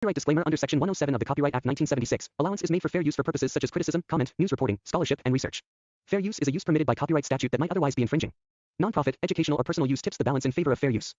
Copyright disclaimer under Section 107 of the Copyright Act 1976. Allowance is made for fair use for purposes such as criticism, comment, news reporting, scholarship, and research. Fair use is a use permitted by copyright statute that might otherwise be infringing. Non-profit, educational, or personal use tips the balance in favor of fair use.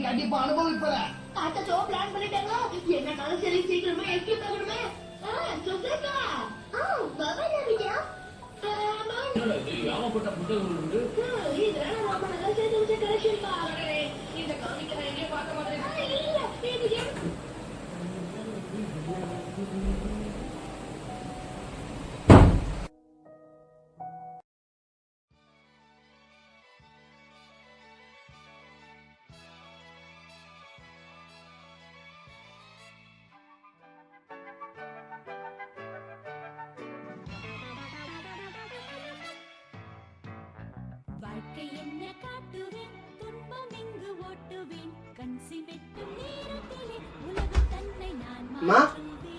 கண்டிப்பா அனுபவிப்பற தாத்தா plan பண்ணிட்டாங்களா என்ன நாளும் சரி சீக்கிரமா escape ஆகணுமே சொல்லுங்க பாபா நபியா யாமப்பட்ட புத்தகங்கள் உண்டு இதெல்லாம் நம்ம நல்லா சேர்த்து வச்ச கலெக்ஷன் பாருங்க இந்த காமிக்க நான் எங்கேயும் பார்க்க மாட்டேன் இல்ல வாழ்க்கை என்ன காட்டுவேன் துன்பம் இங்கு ஓட்டுவேன் கண் சிமிட்டும் நேரத்திலே உலக தன்னை நான் மாற்றுவேன்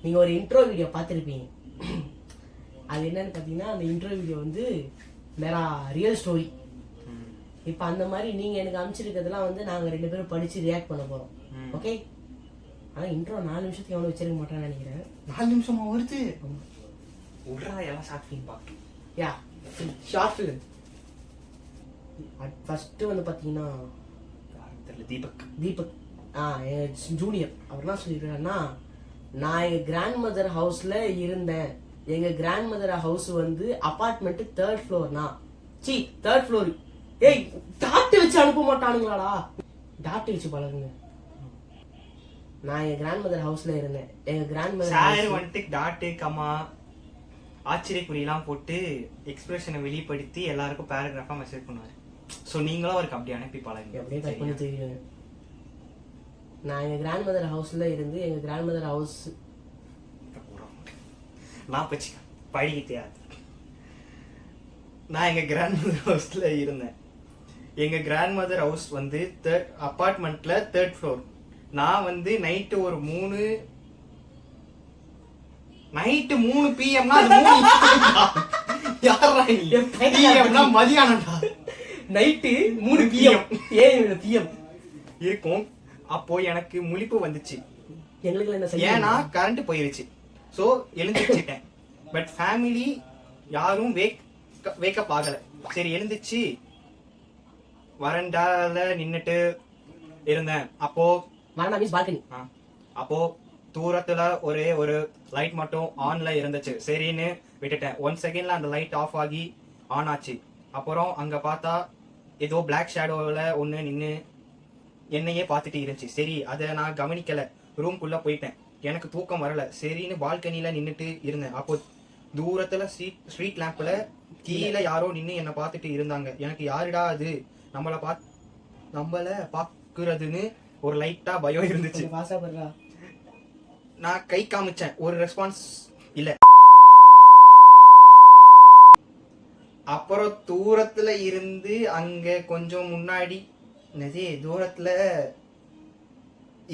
நீங்கள் ஒரு இன்ட்ரோ வீடியோ பார்த்துருப்பீங்க. அது என்னன்னு பார்த்தீங்கன்னா அந்த இன்ட்ரோ வீடியோ வந்து மேரா ரியல் ஸ்டோரி. இப்போ அந்த மாதிரி நீங்கள் எனக்கு அனுப்பிச்சிருக்கிறதுலாம் வந்து நாங்கள் 2 பேரும் படித்து ரியாக்ட் பண்ண போகிறோம். ஓகே, ஆனால் இன்ட்ரோ 4 நிமிஷத்துக்கு எவ்வளோ வச்சிருக்க மாட்டேன்னு நினைக்கிறேன். 4 நிமிஷமா வருது? விட்றா, எல்லாம் ஷார்ட் ஃபிலிம் பார்க்க. யா, ஷார்ட் ஃபிலிம். ஃபஸ்ட்டு வந்து பார்த்தீங்கன்னா தீபக். என் ஜூனியர் அவர் என்ன சொல்லியிருக்காருன்னா, நான் எங்க கிராண்ட் மதர் ஹவுஸ்ல இருந்தேன். எங்க கிராண்ட் மதர் ஹவுஸ் வந்து அபார்ட்மெண்ட் 3rd ஃப்ளோர்னா. C 3rd floor. ஏய் டாட் வச்சு அனுப்ப மாட்டானுங்களாடா? டாட் வச்சு பழகுங்க. நான் எங்க கிராண்ட் மதர் ஹவுஸ்ல இருந்தேன். எங்க கிராண்ட் சார் மதர் வந்துட்டு டாட்டு கமா ஆச்சரியக்குறியெல்லாம் போட்டு எக்ஸ்பிரஷனை வெளிப்படுத்தி எல்லாருக்கும் பேராகிராஃபா மெசேஜ் பண்ணுவாரு. ஸோ நீங்களும் அவருக்கு அப்படி அனுப்பி பழகுங்க. அப்படியே கட் பண்ணி தெரியுங்க. நான் எங்க கிராண்ட் மதர் ஹவுஸ்ல இருந்து எங்க கிராண்ட் மதர் ஹவுஸ் நான் பச்சு படிக்க தெரியாது. நான் எங்க கிராண்ட் மதர் ஹவுஸ்ல இருந்தேன். எங்க கிராண்ட் மதர் ஹவுஸ் வந்து அபார்ட்மெண்ட்ல 3rd ஃப்ளோர். நான் வந்து நைட்டு ஒரு 3 PM யாரா நீ? PM மதியானம்டா. நைட்டு 3 PM PM இருக்கும். அப்போ எனக்கு முழிப்பு வந்துச்சு. எங்களுக்கு என்ன செய்ய? ஏன்னா கரண்ட் போயிருச்சு. ஸோ எழுந்திரிச்சிட்டேன். பட் ஃபேமிலி யாரும் வேக்கப் ஆகல. சரி எழுந்திரிச்சு வரண்டால நின்னுட்டு இருந்தேன். அப்போ வரண்டா மீன்ஸ் பால்கனி. அப்போ தூரத்துல ஒரே ஒரு லைட் மட்டும் ஆன்ல இருந்துச்சு. சரின்னு விட்டுட்டேன். 1 செகண்ட்ல அந்த லைட் ஆஃப் ஆகி ஆன் ஆச்சு. அப்புறம் அங்க பார்த்தா ஏதோ பிளாக் ஷேடோல ஒண்ணு நின்னு என்னையே பார்த்துட்டு இருந்துச்சு. சரி அதை நான் கவனிக்கல. ரூம்குள்ள போயிட்டேன். எனக்கு தூக்கம் வரல. சரின்னு பால்கனில நின்னுட்டு இருந்தேன். அப்போ தூரத்துல ஸ்ட்ரீட் லேம்ப்ல கீழே யாரோ நின்னு என்ன பார்த்துட்டு இருந்தாங்க. எனக்கு யாருடா அது நம்மள பாக்குறதுன்னு ஒரு லைட்டா பயம் இருந்துச்சு. நான் கை காமிச்சேன். ஒரு ரெஸ்பான்ஸ் இல்ல. அப்புறம் தூரத்துல இருந்து அங்க கொஞ்சம் முன்னாடி தூரத்துல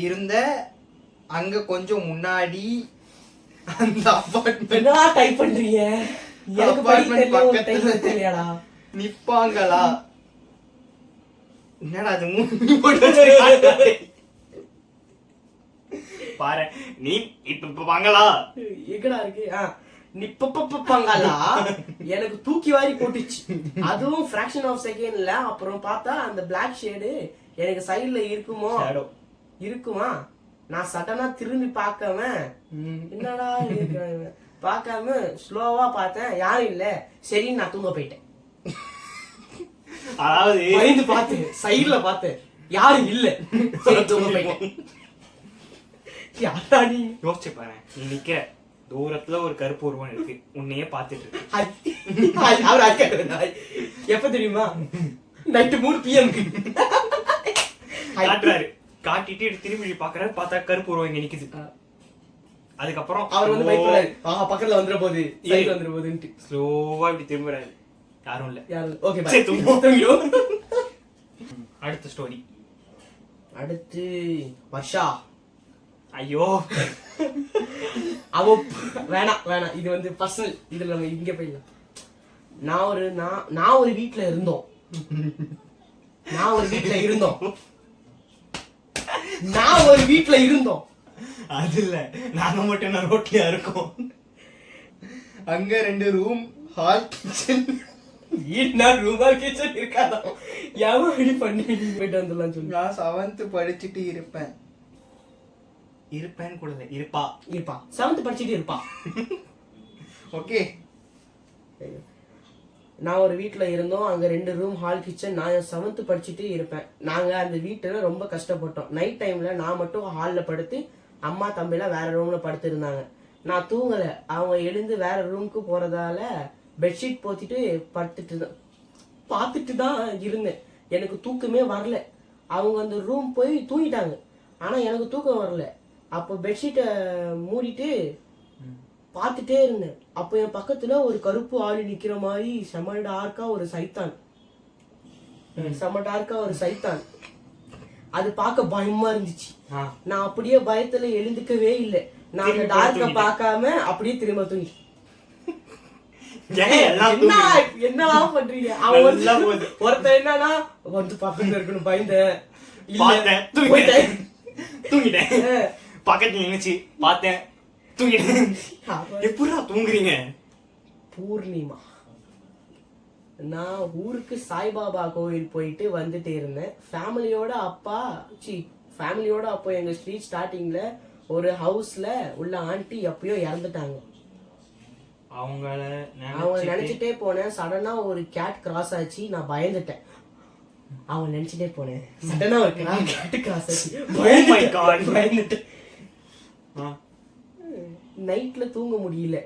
இருந்த அங்க கொஞ்சம் முன்னாடி அந்த அபார்ட்மெண்ட் டைப் பண்றீங்க. அபார்ட்மெண்ட் பக்கத்துல நிப்பாங்களா? என்னடா அது பாரு நீ இப்ப வாங்களா எங்கடா இருக்கு? நிப்பப்பப்பாங்களா? எனக்கு தூக்கி வாரி போட்டுச்சு. அதுவும் ஃபிராக்ஷன் ஆஃப் செகண்ட்ல. அப்புறம் பார்த்தா அந்த பிளாக் ஷேடு எனக்கு சைடுல இருக்குமா? நான் சடனா திரும்பி பார்க்காம என்னடா பார்க்காம ஸ்லோவா பார்த்தேன். யாரும் இல்ல. சரி நான் தூங்க போயிட்டேன். அதாவது பயந்து பார்த்தேன். சைடுல பார்த்தேன் யாரும் இல்ல. சரி தூங்க போயிட்டேன். யாரா நீ? யோசிச்சு பாரு. நீ நிக்கிற தூரத்துல ஒரு கருப்பு உருவம் இருக்கு. உன்னையே பார்த்துட்டு இருக்கு. எப்ப தெரியுமா? நைட்டு 3 PM காட்டுறாரு. காட்டிட்டு திரும்பி பாக்குறாரு. பார்த்தா கருப்பு உருவம் இங்க நிக்குது. அதுக்கப்புறம் அவர் வந்து பயப்படுறாரு. பக்கத்துல வந்துற போது சைடுல வந்துற போதுன்னு ஸ்லோவா இப்படி திரும்புறாரு. யாரும் இல்ல. ஓகே சரி தூங்கிடும். அடுத்த ஸ்டோரி. அடுத்து வர்ஷா. ஐயோ அவ வேணாம். இது வந்து பர்சனல். இதுல நம்ம இங்க போயிடலாம். நான் ஒரு வீட்ல இருந்தோம். அது இல்ல, நாங்க மட்டும் நான் ரோட்லயா இருக்கோம். அங்க 2 ரூம் ஹால் கிச்சன். கிச்சன் இருக்காதா? எவன் பண்ணி போயிட்டு வந்துடலாம் சொல்லி. நான் 7th படிச்சுட்டு இருப்பேன்னு கூட இல்ல, இருப்பா 7th படிச்சுட்டு இருப்பா. ஓகே. நான் ஒரு வீட்டுல இருந்தோம். அங்க 2 ரூம் ஹால் கிச்சன். நான் 7th படிச்சுட்டு இருப்பேன். நாங்க அந்த வீட்டுல ரொம்ப கஷ்டப்பட்டோம். நைட் டைம்ல நான் மட்டும் ஹால்ல படுத்து, அம்மா தம்பிலாம் வேற ரூம்ல படுத்து இருந்தாங்க. நான் தூங்கல. அவங்க எழுந்து வேற ரூமுக்கு போறதால பெட்ஷீட் போத்திட்டு பார்த்துட்டு தான் இருந்தேன். எனக்கு தூக்கமே வரல. அவங்க அந்த ரூம் போய் தூங்கிட்டாங்க. ஆனா எனக்கு தூக்கம் வரல. அப்போ பெட்ஷீட்டை மூடிட்டு பார்த்துட்டே இருந்தேன். அப்போ என் பக்கத்துல ஒரு கருப்பு ஆளு நிக்கிற மாதிரி செம டார்க்கா ஒரு சைத்தான். அது பார்க்க பயமா இருந்துச்சு. நான் அப்படியே பயத்துல எழுந்துக்கவே இல்லை. நான் அந்த டார்க்க பார்க்காம அப்படியே திரும்ப தூங்கி. என்னடா பண்றீங்க? ஒருத்தன் என்னன்னா வந்து பக்கத்துல இருக்கணும் பயந்தேன், தூங்கிட்டேன். பக்கத்துல நினைச்சு பார்த்தேன், தூங்கிட்டேன். எப்படா தூங்குறீங்க? பூர்ணிமா. நான் ஊருக்கு சாய்பாபா கோவில் போயிட்டு வந்துட்டு இருந்தேன். ஃபேமிலியோட ஃபேமிலியோட அப்போ எங்க ஸ்ட்ரீட் ஸ்டார்டிங்ல ஒரு ஹவுஸ்ல உள்ள ஆண்டி எப்பயோ இறந்துட்டாங்க. அவங்கள நினைச்சிட்டே போனேன். சடனா ஒரு கேட் கிராஸ் ஆச்சு, நான் பயந்துட்டேன். அவங்க நினைச்சிட்டே போனேன், சடனா ஒரு கேட் கிராஸ் ஆச்சு, பயந்துட்டேன். நைட்ல தூங்க முடியல.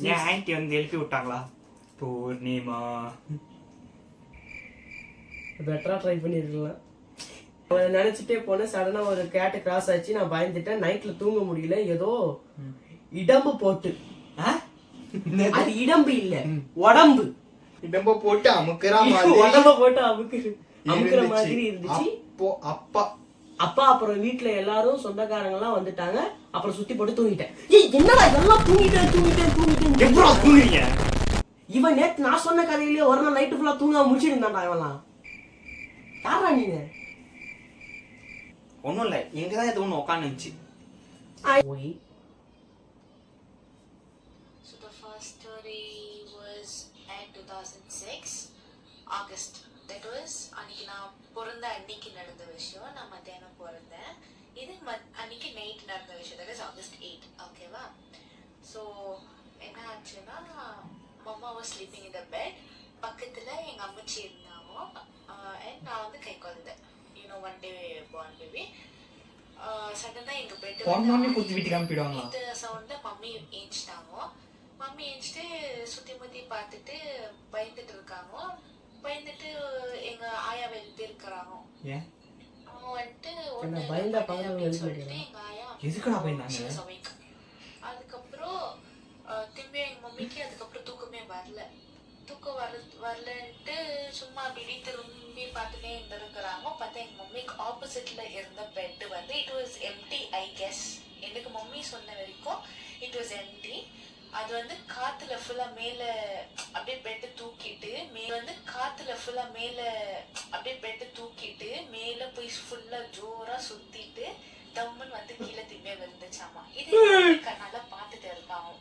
என் ஆன்ட்டி வந்து எழுப்பி விட்டாங்களா? பூர்ணிமா பெட்டரா ட்ரை பண்ணிருக்கலாம். நினைச்சிட்டே போனேன், சடனா ஒரு கேட் கிராஸ் ஆச்சு, நான் பயந்துட்டேன். நைட்ல தூங்க முடியல. ஏதோ இடம்பு போட்டு, அது இடம்பு இல்ல உடம்பு, இடம்ப போட்டு அமுக்குற மாதிரி, உடம்ப போட்டு அமுக்குற மாதிரி இருந்துச்சு. அப்பா அப்புறம் வீட்டுல எல்லாரும் சொந்தக்காரங்க எல்லாம் வந்துட்டாங்க. அப்புறம் சுத்தி போட்டு தூங்கிட்டேன். என்னடா இதெல்லாம் தூங்கிட்டேன். இவன் நேத்து நான் சொன்ன கதையிலேயே ஒரு நாள் நைட்டு ஃபுல்லா தூங்காம முடிச்சிட்டு இருந்தான்டா. இவன்லாம் யாரா நீங்க? ஒன்னும் இல்ல, எங்கதான் இது ஒண்ணு உட்காந்துச்சு. So the first story was at 2006 August. That was அன்னைக்கு நான் பிறந்த அன்னைக்கு நடந்த விஷயம். நான் மத்தியானம் பிறந்தேன். இது அன்னைக்கு நைட் நடந்த விஷயம். that is August 8. ஓகேவா? ஸோ என்ன ஆச்சுன்னா, mamma was sleeping in the bed. பக்கத்துல எங்க அம்மச்சி இருந்தாங்க. அண்ட் நான் வந்து கை குழந்தை, one day born baby. சடனா எங்க பெட் குத்தி விட்டு காமிடுவாங்க. இந்த சவுண்ட மம்மி ஏஞ்சிட்டாங்க. மம்மி ஏஞ்சிட்டு சுத்தி முத்தி பார்த்துட்டு பயந்துட்டு இருக்காங்க. பயந்துட்டு எங்க ஆயாவை எழுப்பி இருக்கிறாங்க. அவங்க வந்துட்டு சொல்லிட்டு எங்க ஆயா அதுக்கப்புறம் திரும்பி எங்க மம்மிக்கு அதுக்கப்புறம் தூக்கமே வரல. தூக்கம் வரலன்ட்டு சும்மா அப்படி திரும்பி பார்த்துட்டே இருந்திருக்கிறாங்க. பார்த்தா எங்க மம்மிக்கு ஆப்போசிட்ல இருந்த பெட் வந்து it was empty. I guess எனக்கு மம்மி சொன்ன வரைக்கும் இட் வாஸ் எம்டி. அது வந்து காத்துல ஃபுல்லா மேல அப்படியே பெட்டு தூக்கிட்டு மேல போய் ஃபுல்லா ஜோரா சுத்திட்டு தம்முன்னு வந்து கீழே திரும்பி விழுந்துச்சாமா. இது கண்ணால பாத்துட்டு இருக்காங்க.